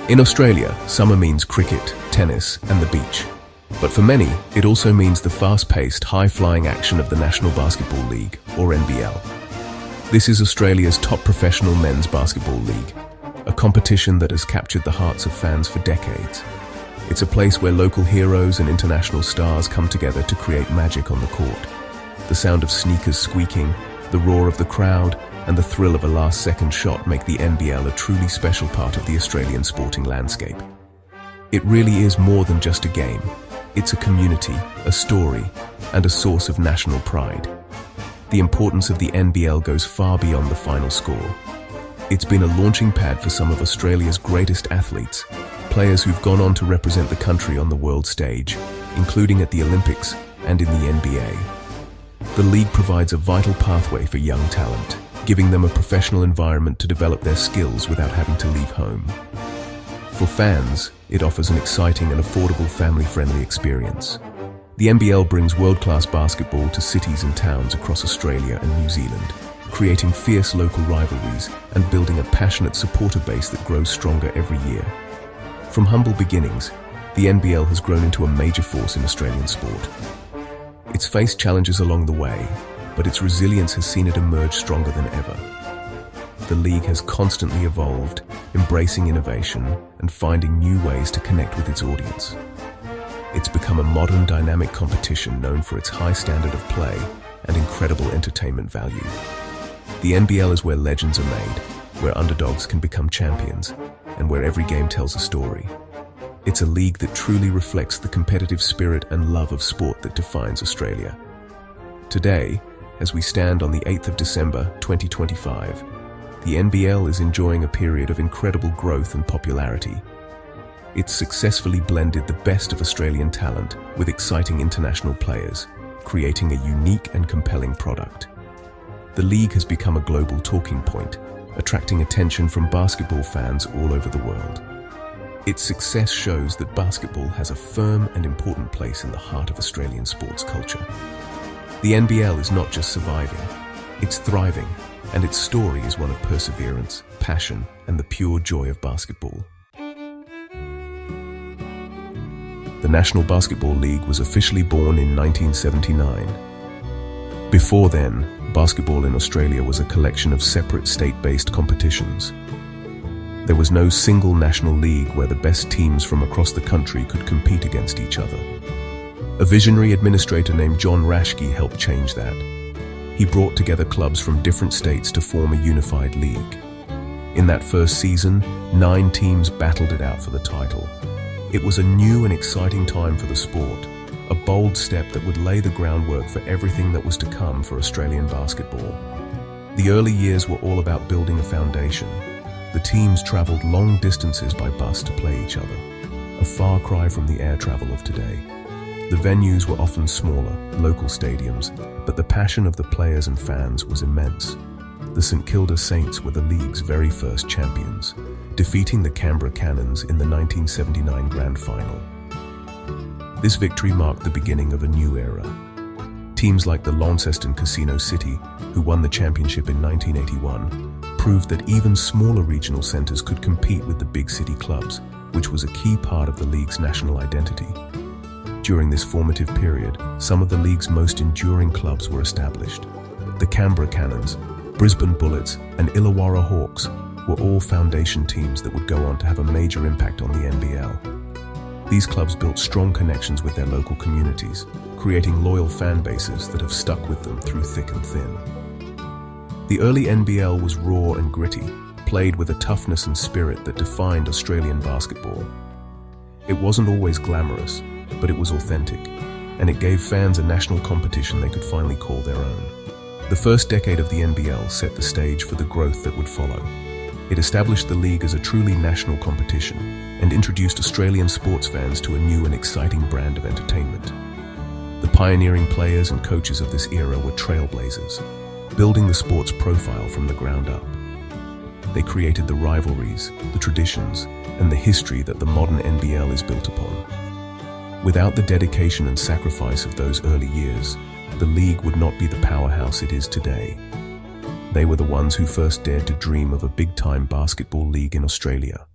In Australia, summer means cricket, tennis, and the beach. But for many, it also means the fast-paced, high-flying action of the National Basketball League, or NBL. This is Australia's top professional men's basketball league, a competition that has captured the hearts of fans for decades. It's a place where local heroes and international stars come together to create magic on the court. The sound of sneakers squeaking, the roar of the crowd, and the thrill of a last-second shot make the NBL a truly special part of the Australian sporting landscape. It really is more than just a game. It's a community, a story, and a source of national pride. The importance of the NBL goes far beyond the final score. It's been a launching pad for some of Australia's greatest athletes, players who've gone on to represent the country on the world stage, including at the Olympics and in the NBA. The league provides a vital pathway for young talent, giving them a professional environment to develop their skills without having to leave home. For fans, it offers an exciting and affordable family-friendly experience. The NBL brings world-class basketball to cities and towns across Australia and New Zealand, creating fierce local rivalries and building a passionate supporter base that grows stronger every year. From humble beginnings, the NBL has grown into a major force in Australian sport. It's faced challenges along the way, but its resilience has seen it emerge stronger than ever. The league has constantly evolved, embracing innovation and finding new ways to connect with its audience. It's become a modern, dynamic competition known for its high standard of play and incredible entertainment value. The NBL is where legends are made, where underdogs can become champions, and where every game tells a story. It's a league that truly reflects the competitive spirit and love of sport that defines Australia. Today, as we stand on the 8th of December 2025, the NBL is enjoying a period of incredible growth and popularity. It's successfully blended the best of Australian talent with exciting international players, creating a unique and compelling product. The league has become a global talking point, attracting attention from basketball fans all over the world. Its success shows that basketball has a firm and important place in the heart of Australian sports culture. The NBL is not just surviving, it's thriving, and its story is one of perseverance, passion, and the pure joy of basketball. The National Basketball League was officially born in 1979. Before then, basketball in Australia was a collection of separate state-based competitions. There was no single national league where the best teams from across the country could compete against each other. A visionary administrator named John Rashke helped change that. He brought together clubs from different states to form a unified league. In that first season, 9 teams battled it out for the title. It was a new and exciting time for the sport, a bold step that would lay the groundwork for everything that was to come for Australian basketball. The early years were all about building a foundation. The teams travelled long distances by bus to play each other, a far cry from the air travel of today. The venues were often smaller, local stadiums, but the passion of the players and fans was immense. The St Kilda Saints were the league's very first champions, defeating the Canberra Cannons in the 1979 Grand Final. This victory marked the beginning of a new era. Teams like the Launceston Casino City, who won the championship in 1981, proved that even smaller regional centres could compete with the big city clubs, which was a key part of the league's national identity. During this formative period, some of the league's most enduring clubs were established. The Canberra Cannons, Brisbane Bullets, and Illawarra Hawks were all foundation teams that would go on to have a major impact on the NBL. These clubs built strong connections with their local communities, creating loyal fan bases that have stuck with them through thick and thin. The early NBL was raw and gritty, played with a toughness and spirit that defined Australian basketball. It wasn't always glamorous, but it was authentic, and it gave fans a national competition they could finally call their own. The first decade of the NBL set the stage for the growth that would follow. It established the league as a truly national competition and introduced Australian sports fans to a new and exciting brand of entertainment. The pioneering players and coaches of this era were trailblazers, building the sport's profile from the ground up. They created the rivalries, the traditions, and the history that the modern NBL is built upon. Without the dedication and sacrifice of those early years, the league would not be the powerhouse it is today. They were the ones who first dared to dream of a big-time basketball league in Australia.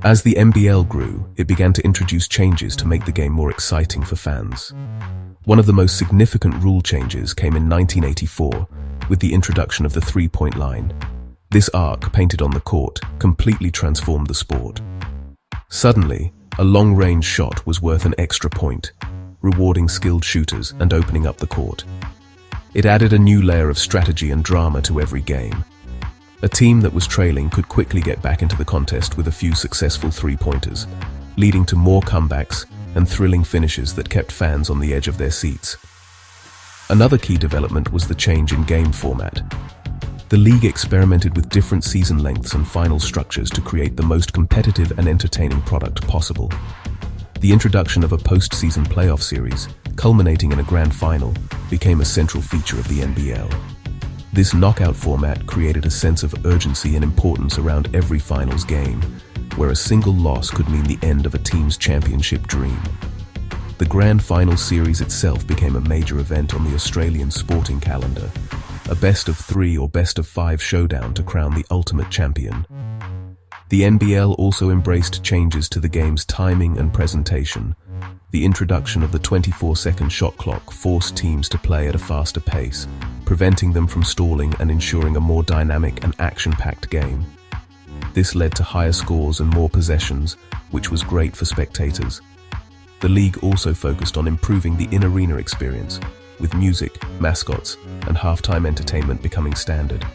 As the NBL grew, it began to introduce changes to make the game more exciting for fans. One of the most significant rule changes came in 1984 with the introduction of the three-point line. This arc, painted on the court, completely transformed the sport. Suddenly, a long-range shot was worth an extra point, rewarding skilled shooters and opening up the court. It added a new layer of strategy and drama to every game. A team that was trailing could quickly get back into the contest with a few successful three-pointers, leading to more comebacks and thrilling finishes that kept fans on the edge of their seats. Another key development was the change in game format. The league experimented with different season lengths and final structures to create the most competitive and entertaining product possible. The introduction of a post-season playoff series, culminating in a grand final, became a central feature of the NBL. This knockout format created a sense of urgency and importance around every finals game, where a single loss could mean the end of a team's championship dream. The Grand Final series itself became a major event on the Australian sporting calendar, a best-of-3 or best-of-5 showdown to crown the ultimate champion. The NBL also embraced changes to the game's timing and presentation. The introduction of the 24-second shot clock forced teams to play at a faster pace, preventing them from stalling and ensuring a more dynamic and action-packed game. This led to higher scores and more possessions, which was great for spectators. The league also focused on improving the in-arena experience, with music, mascots, and halftime entertainment becoming standard.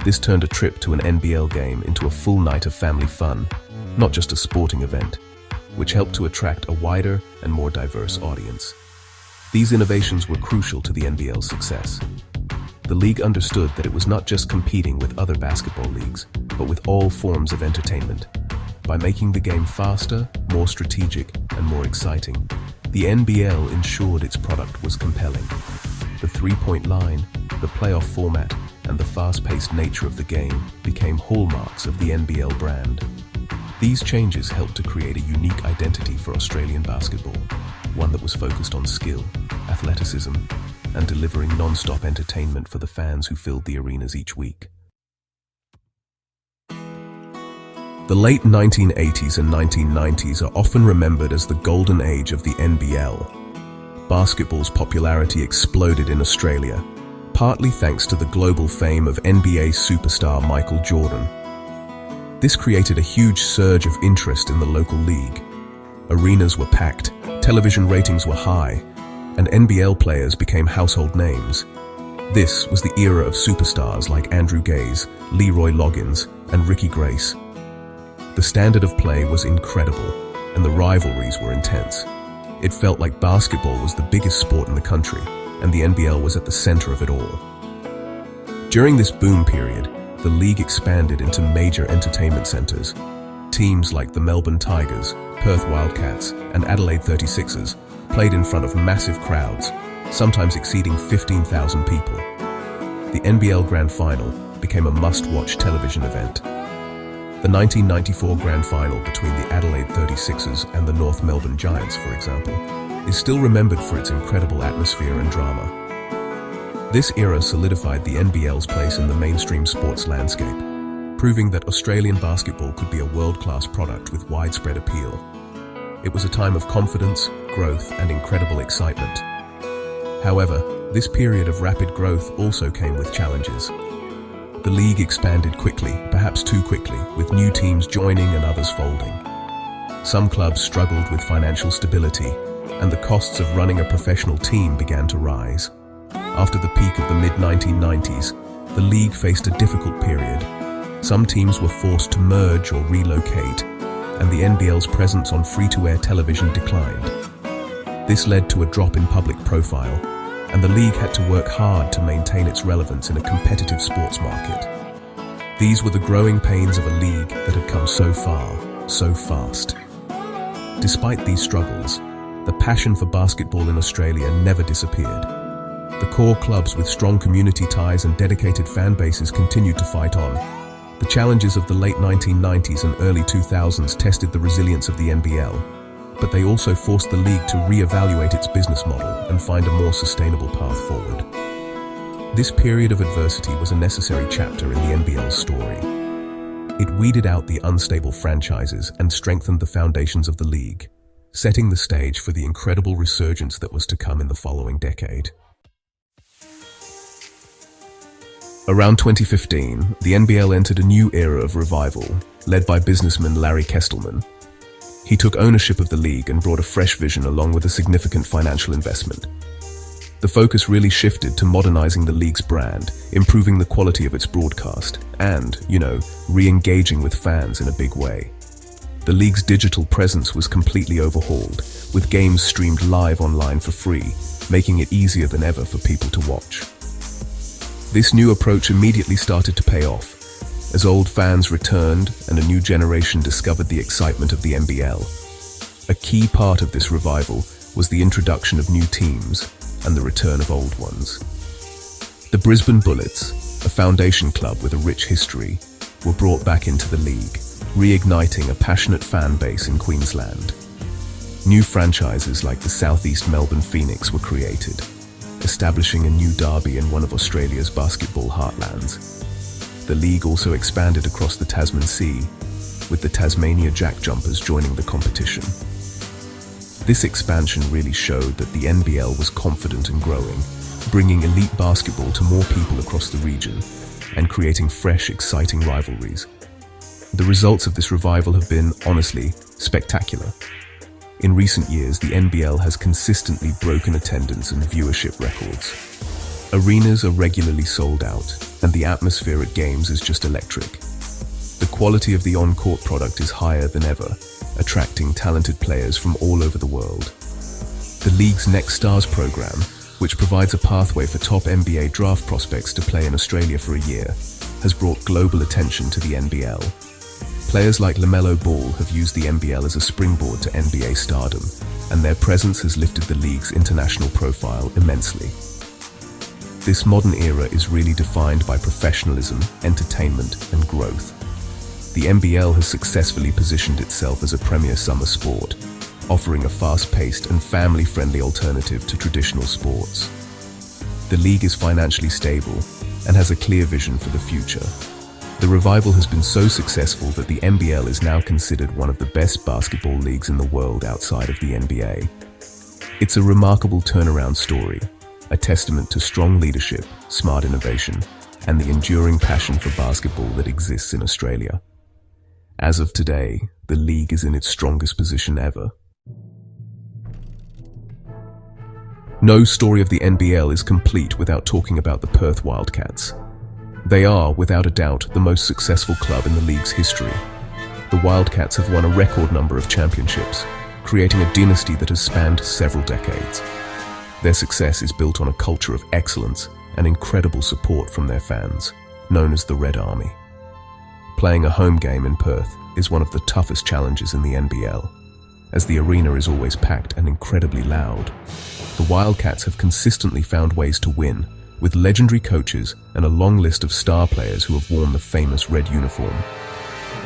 This turned a trip to an NBL game into a full night of family fun, not just a sporting event, which helped to attract a wider and more diverse audience. These innovations were crucial to the NBL's success. The league understood that it was not just competing with other basketball leagues, but with all forms of entertainment. By making the game faster, more strategic, and more exciting, the NBL ensured its product was compelling. The three-point line, the playoff format, and the fast-paced nature of the game became hallmarks of the NBL brand. These changes helped to create a unique identity for Australian basketball, one that was focused on skill, athleticism, and delivering non-stop entertainment for the fans who filled the arenas each week. The late 1980s and 1990s are often remembered as the golden age of the NBL. Basketball's popularity exploded in Australia, partly thanks to the global fame of NBA superstar Michael Jordan. This created a huge surge of interest in the local league. Arenas were packed, television ratings were high, and NBL players became household names. This was the era of superstars like Andrew Gaze, Leroy Loggins, and Ricky Grace. The standard of play was incredible, and the rivalries were intense. It felt like basketball was the biggest sport in the country, and the NBL was at the center of it all. During this boom period, the league expanded into major entertainment centers. Teams like the Melbourne Tigers, Perth Wildcats, and Adelaide 36ers played in front of massive crowds, sometimes exceeding 15,000 people. The NBL Grand Final became a must-watch television event. The 1994 Grand Final between the Adelaide 36ers and the North Melbourne Giants, for example, is still remembered for its incredible atmosphere and drama. This era solidified the NBL's place in the mainstream sports landscape, proving that Australian basketball could be a world-class product with widespread appeal. It was a time of confidence, growth, and incredible excitement. However, this period of rapid growth also came with challenges. The league expanded quickly, perhaps too quickly, with new teams joining and others folding. Some clubs struggled with financial stability, and the costs of running a professional team began to rise. After the peak of the mid-1990s, the league faced a difficult period. Some teams were forced to merge or relocate, and the NBL's presence on free-to-air television declined. This led to a drop in public profile, and the league had to work hard to maintain its relevance in a competitive sports market. These were the growing pains of a league that had come so far, so fast. Despite these struggles, the passion for basketball in Australia never disappeared. The core clubs with strong community ties and dedicated fan bases continued to fight on. The challenges of the late 1990s and early 2000s tested the resilience of the NBL, but they also forced the league to re-evaluate its business model and find a more sustainable path forward. This period of adversity was a necessary chapter in the NBL's story. It weeded out the unstable franchises and strengthened the foundations of the league, setting the stage for the incredible resurgence that was to come in the following decade. Around 2015, the NBL entered a new era of revival, led by businessman Larry Kestelman. He took ownership of the league and brought a fresh vision along with a significant financial investment. The focus really shifted to modernizing the league's brand, improving the quality of its broadcast, and, re-engaging with fans in a big way. The league's digital presence was completely overhauled, with games streamed live online for free, making it easier than ever for people to watch. This new approach immediately started to pay off, as old fans returned and a new generation discovered the excitement of the NBL. A key part of this revival was the introduction of new teams and the return of old ones. The Brisbane Bullets, a foundation club with a rich history, were brought back into the league, reigniting a passionate fan base in Queensland. New franchises like the Southeast Melbourne Phoenix were created, establishing a new derby in one of Australia's basketball heartlands. The league also expanded across the Tasman Sea, with the Tasmania Jack Jumpers joining the competition. This expansion really showed that the NBL was confident and growing, bringing elite basketball to more people across the region and creating fresh, exciting rivalries. The results of this revival have been, honestly, spectacular. In recent years, the NBL has consistently broken attendance and viewership records. Arenas are regularly sold out, and the atmosphere at games is just electric. The quality of the on-court product is higher than ever, attracting talented players from all over the world. The league's Next Stars program, which provides a pathway for top NBA draft prospects to play in Australia for a year, has brought global attention to the NBL. Players like LaMelo Ball have used the NBL as a springboard to NBA stardom, and their presence has lifted the league's international profile immensely. This modern era is really defined by professionalism, entertainment, and growth. The NBL has successfully positioned itself as a premier summer sport, offering a fast-paced and family-friendly alternative to traditional sports. The league is financially stable and has a clear vision for the future. The revival has been so successful that the NBL is now considered one of the best basketball leagues in the world outside of the NBA. It's a remarkable turnaround story, a testament to strong leadership, smart innovation, and the enduring passion for basketball that exists in Australia. As of today, the league is in its strongest position ever. No story of the NBL is complete without talking about the Perth Wildcats. They are, without a doubt, the most successful club in the league's history. The Wildcats have won a record number of championships, creating a dynasty that has spanned several decades. Their success is built on a culture of excellence and incredible support from their fans, known as the Red Army. Playing a home game in Perth is one of the toughest challenges in the NBL, as the arena is always packed and incredibly loud. The Wildcats have consistently found ways to win, with legendary coaches and a long list of star players who have worn the famous red uniform.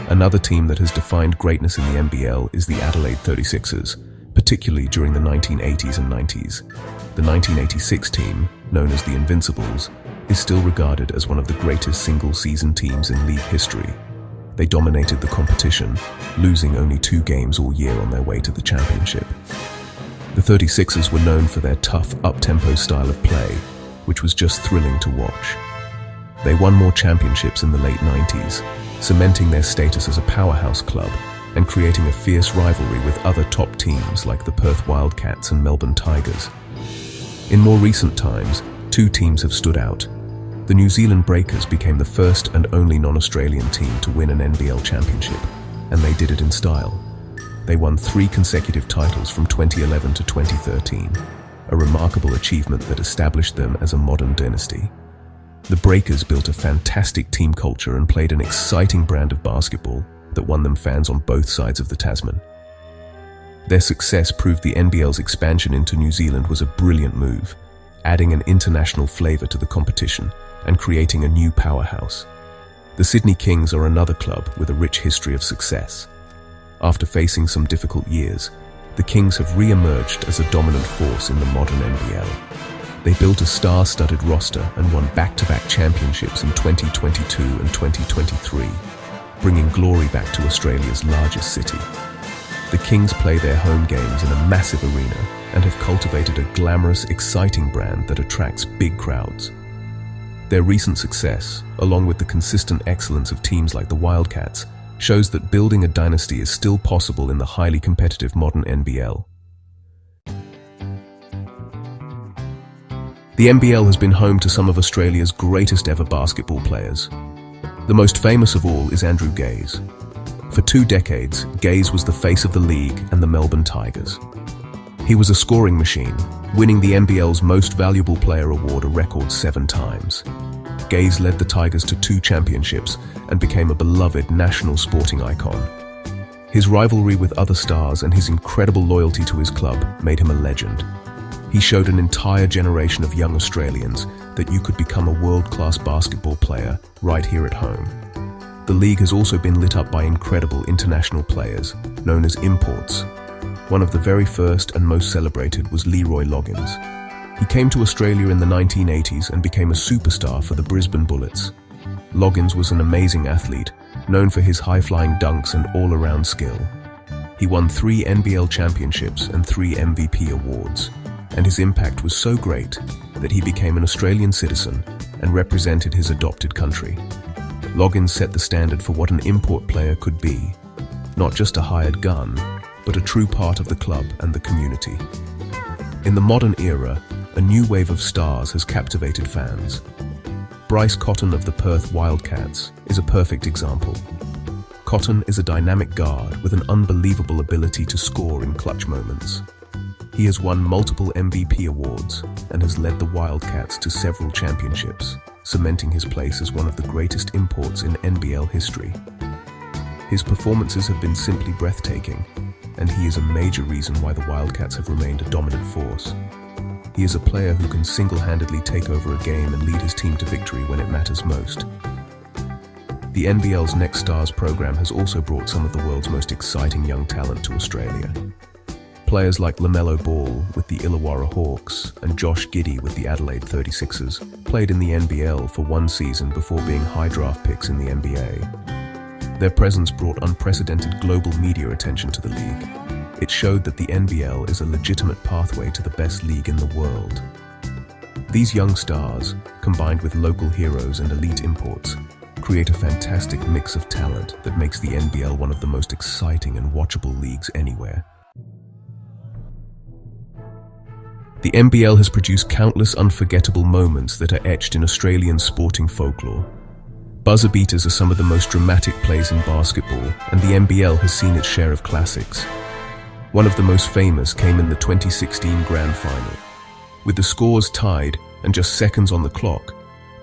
Another team that has defined greatness in the NBL is the Adelaide 36ers, particularly during the 1980s and 90s. The 1986 team, known as the Invincibles, is still regarded as one of the greatest single-season teams in league history. They dominated the competition, losing only 2 games all year on their way to the championship. The 36ers were known for their tough, up-tempo style of play, which was just thrilling to watch. They won more championships in the late 90s, cementing their status as a powerhouse club and creating a fierce rivalry with other top teams like the Perth Wildcats and Melbourne Tigers. In more recent times, 2 teams have stood out. The New Zealand Breakers became the first and only non-Australian team to win an NBL championship, and they did it in style. They won 3 consecutive titles from 2011 to 2013, a remarkable achievement that established them as a modern dynasty. The Breakers built a fantastic team culture and played an exciting brand of basketball that won them fans on both sides of the Tasman. Their success proved the NBL's expansion into New Zealand was a brilliant move, adding an international flavor to the competition and creating a new powerhouse. The Sydney Kings are another club with a rich history of success. After facing some difficult years, the Kings have re-emerged as a dominant force in the modern NBL. They built a star-studded roster and won back-to-back championships in 2022 and 2023. bringing glory back to Australia's largest city. The Kings play their home games in a massive arena and have cultivated a glamorous, exciting brand that attracts big crowds. Their recent success, along with the consistent excellence of teams like the Wildcats, shows that building a dynasty is still possible in the highly competitive modern NBL. The NBL has been home to some of Australia's greatest ever basketball players. The most famous of all is Andrew Gaze. For 2 decades, Gaze was the face of the league and the Melbourne Tigers. He was a scoring machine, winning the NBL's Most Valuable Player award a record 7 times. Gaze led the Tigers to 2 championships and became a beloved national sporting icon. His rivalry with other stars and his incredible loyalty to his club made him a legend. He showed an entire generation of young Australians that you could become a world-class basketball player right here at home. The league has also been lit up by incredible international players, known as imports. One of the very first and most celebrated was Leroy Loggins. He came to Australia in the 1980s and became a superstar for the Brisbane Bullets. Loggins was an amazing athlete, known for his high-flying dunks and all-around skill. He won 3 NBL championships and 3 MVP awards, and his impact was so great that he became an Australian citizen and represented his adopted country. Loggins set the standard for what an import player could be, not just a hired gun, but a true part of the club and the community. In the modern era, a new wave of stars has captivated fans. Bryce Cotton of the Perth Wildcats is a perfect example. Cotton is a dynamic guard with an unbelievable ability to score in clutch moments. He has won multiple MVP awards and has led the Wildcats to several championships, cementing his place as one of the greatest imports in NBL history. His performances have been simply breathtaking, and he is a major reason why the Wildcats have remained a dominant force. He is a player who can single-handedly take over a game and lead his team to victory when it matters most. The NBL's Next Stars program has also brought some of the world's most exciting young talent to Australia. Players like LaMelo Ball with the Illawarra Hawks and Josh Giddey with the Adelaide 36ers played in the NBL for 1 season before being high draft picks in the NBA. Their presence brought unprecedented global media attention to the league. It showed that the NBL is a legitimate pathway to the best league in the world. These young stars, combined with local heroes and elite imports, create a fantastic mix of talent that makes the NBL one of the most exciting and watchable leagues anywhere. The NBL has produced countless unforgettable moments that are etched in Australian sporting folklore. Buzzer beaters are some of the most dramatic plays in basketball, and the NBL has seen its share of classics. One of the most famous came in the 2016 Grand Final. With the scores tied and just seconds on the clock,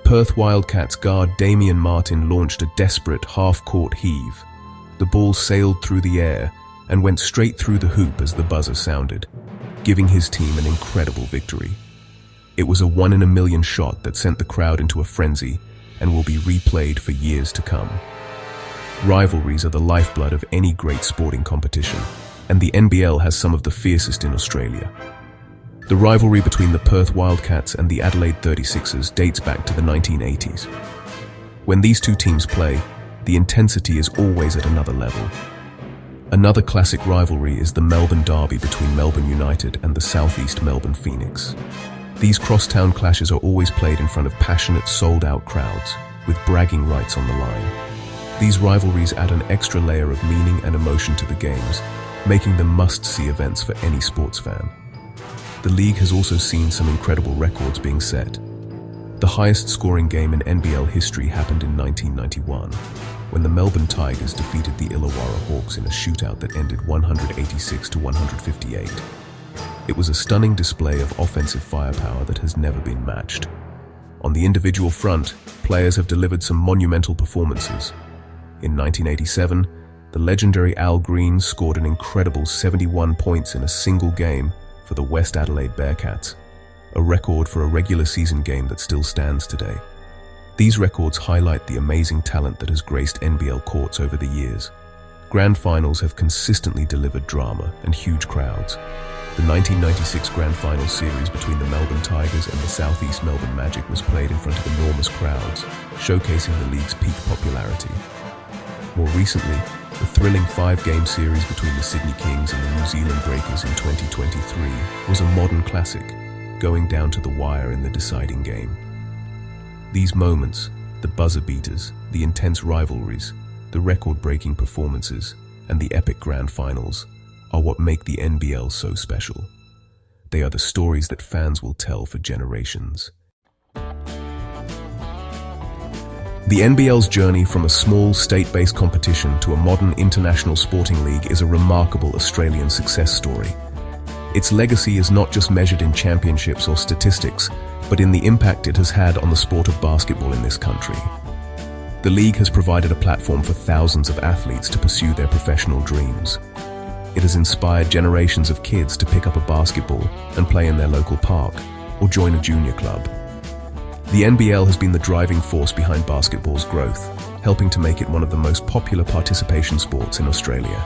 Perth Wildcats guard Damian Martin launched a desperate half-court heave. The ball sailed through the air and went straight through the hoop as the buzzer sounded, giving his team an incredible victory. It was a 1-in-a-million shot that sent the crowd into a frenzy and will be replayed for years to come. Rivalries are the lifeblood of any great sporting competition, and the NBL has some of the fiercest in Australia. The rivalry between the Perth Wildcats and the Adelaide 36ers dates back to the 1980s. When these two teams play, the intensity is always at another level. Another classic rivalry is the Melbourne Derby between Melbourne United and the Southeast Melbourne Phoenix. These crosstown clashes are always played in front of passionate, sold-out crowds, with bragging rights on the line. These rivalries add an extra layer of meaning and emotion to the games, making them must-see events for any sports fan. The league has also seen some incredible records being set. The highest scoring game in NBL history happened in 1991, when the Melbourne Tigers defeated the Illawarra Hawks in a shootout that ended 186-158. It was a stunning display of offensive firepower that has never been matched. On the individual front, players have delivered some monumental performances. In 1987, the legendary Al Green scored an incredible 71 points in a single game for the West Adelaide Bearcats, a record for a regular season game that still stands today. These records highlight the amazing talent that has graced NBL courts over the years. Grand finals have consistently delivered drama and huge crowds. The 1996 Grand Final series between the Melbourne Tigers and the Southeast Melbourne Magic was played in front of enormous crowds, showcasing the league's peak popularity. More recently, the thrilling 5-game series between the Sydney Kings and the New Zealand Breakers in 2023 was a modern classic, going down to the wire in the deciding game. These moments, the buzzer beaters, the intense rivalries, the record-breaking performances, and the epic grand finals are what make the NBL so special. They are the stories that fans will tell for generations. The NBL's journey from a small state-based competition to a modern international sporting league is a remarkable Australian success story. Its legacy is not just measured in championships or statistics, but in the impact it has had on the sport of basketball in this country. The league has provided a platform for thousands of athletes to pursue their professional dreams. It has inspired generations of kids to pick up a basketball and play in their local park or join a junior club. The NBL has been the driving force behind basketball's growth, helping to make it one of the most popular participation sports in Australia.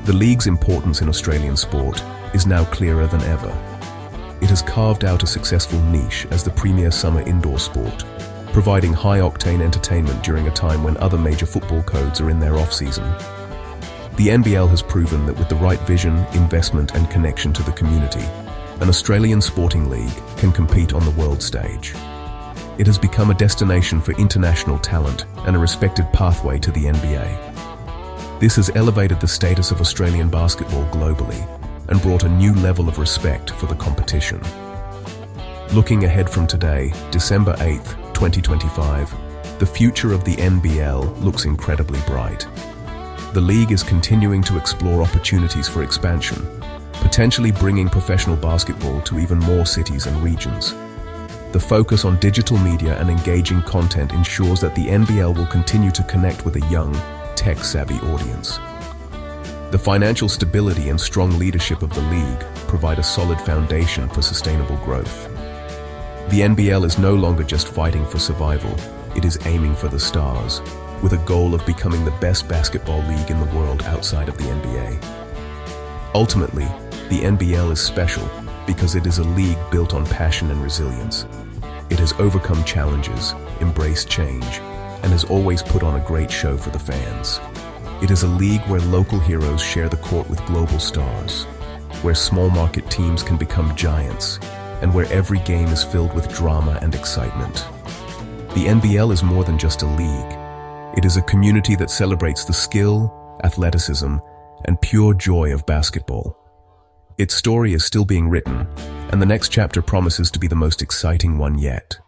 The league's importance in Australian sport is now clearer than ever. It has carved out a successful niche as the premier summer indoor sport, providing high-octane entertainment during a time when other major football codes are in their off-season. The NBL has proven that with the right vision, investment and connection to the community, an Australian sporting league can compete on the world stage. It has become a destination for international talent and a respected pathway to the NBA. This has elevated the status of Australian basketball globally and brought a new level of respect for the competition. Looking ahead from today, December 8th, 2025, the future of the NBL looks incredibly bright. The league is continuing to explore opportunities for expansion, potentially bringing professional basketball to even more cities and regions. The focus on digital media and engaging content ensures that the NBL will continue to connect with a young, tech-savvy audience. The financial stability and strong leadership of the league provide a solid foundation for sustainable growth. The NBL is no longer just fighting for survival, it is aiming for the stars, with a goal of becoming the best basketball league in the world outside of the NBA. Ultimately, the NBL is special because it is a league built on passion and resilience. It has overcome challenges, embraced change, and has always put on a great show for the fans. It is a league where local heroes share the court with global stars, where small market teams can become giants, and where every game is filled with drama and excitement. The NBL is more than just a league. It is a community that celebrates the skill, athleticism, and pure joy of basketball. Its story is still being written, and the next chapter promises to be the most exciting one yet.